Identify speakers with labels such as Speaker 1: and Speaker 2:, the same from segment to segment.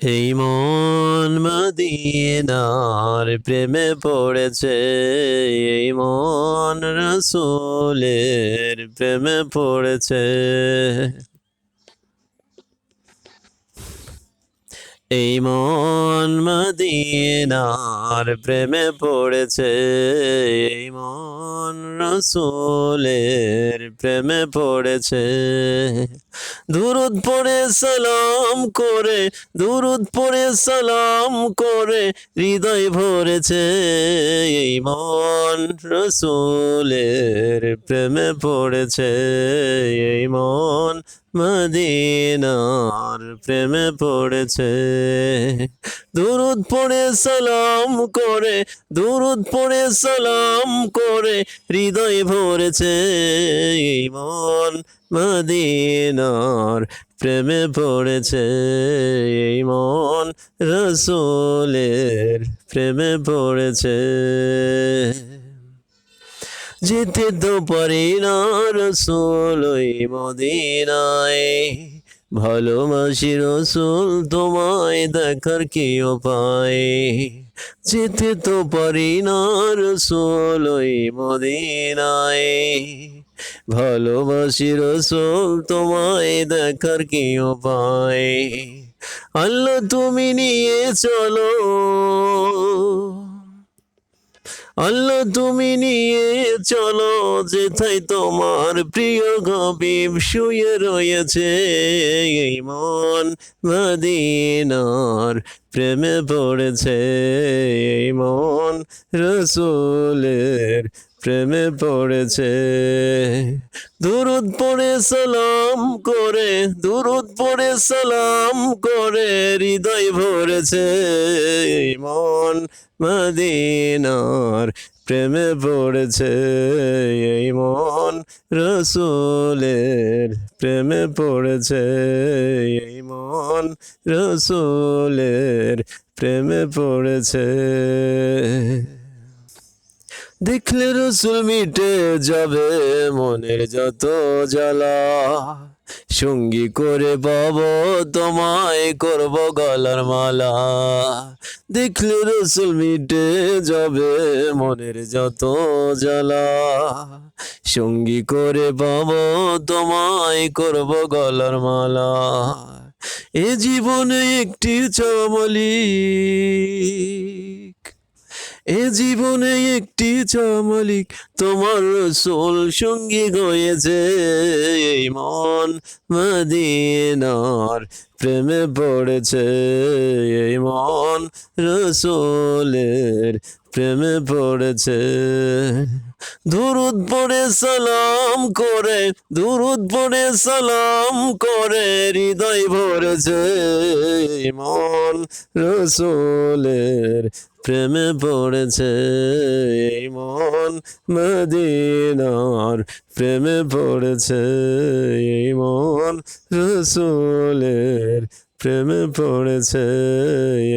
Speaker 1: এই মন মদিনার প্রেমে পড়েছে, এই মন রাসূলের প্রেমে পড়েছে। এই মন মদিনার প্রেমে পড়েছে, এই মন রাসূলের প্রেমে পড়েছে। দুরুদ পড়ে সালাম করে, দুরুদ পড়ে সালাম করে হৃদয় ভরেছে। এই মন রাসূলের প্রেমে পড়েছে, এই মন মদিনার প্রেমে পড়েছে। দুরুদ পড়ে সালাম করে, দুরুদ পড়ে সালাম করে হৃদয় ভরেছে। এই মন মদিনার প্রেমে পড়েছে, এই মন রাসূলের প্রেমে পড়েছে। যেতে তো পারি না রাসূল ওই মদিনায়, ভালোবাসি রাসূল তোমায় দেখার কি উপায়। যেতে তো পারি না রাসূল ওই মদিনায়, ভালোবাসি রাসূল তোমায় দেখার কি উপায়। আল্লাহ তুমি নিয়ে চলো, আল্লাহ তুমি নিয়ে চলো যেথায় তোমার প্রিয় হাবিব শুয়ে রয়েছে। এই মন মদিনার প্রেমে পড়েছে, এই মন রাসূলের প্রেমে পড়েছে। দুরুদ পড়ে সালাম করে, দুরুদ পড়ে সালাম করে হৃদয় ভরেছে। এই মন মদিনার প্রেমে পড়েছে, এই মন রাসূলের প্রেমে পড়েছে, এই মন রাসূলের প্রেমে পড়েছে। দেখলে রাসূল মিটে যাবে মনের যত জ্বালা, সঙ্গী করে পাবো তোমায় করব গলার মালা। দেখলে রাসূল মিটে যাবে মনের যত জ্বালা, সঙ্গী করে পাবো তোমায় করব গলার মালা। এ জীবনে একটি চমলিক, এ জীবনে একটি চমলিক তোমার রাসূল সঙ্গী হয়েছে। এই মন মদিনার প্রেমে পড়েছে, এই মন রাসূলের প্রেমে পড়েছে। দুরুদ পড়ে সালাম করে, দুরুদ পড়ে সালাম করে হৃদয় ভরেছে। এই মন রাসূলের প্রেমে পড়েছে, এই মন মদিনার প্রেমে পড়েছে, এই মন রাসূলের প্রেমে পড়েছে,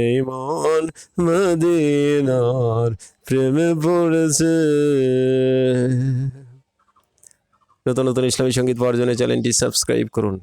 Speaker 1: এই মন মদিনার প্রেমে পড়েছে। নতুন নতুন ইসলামী সঙ্গীত পাওয়ার জন্য চ্যানেলটি সাবস্ক্রাইব করুন।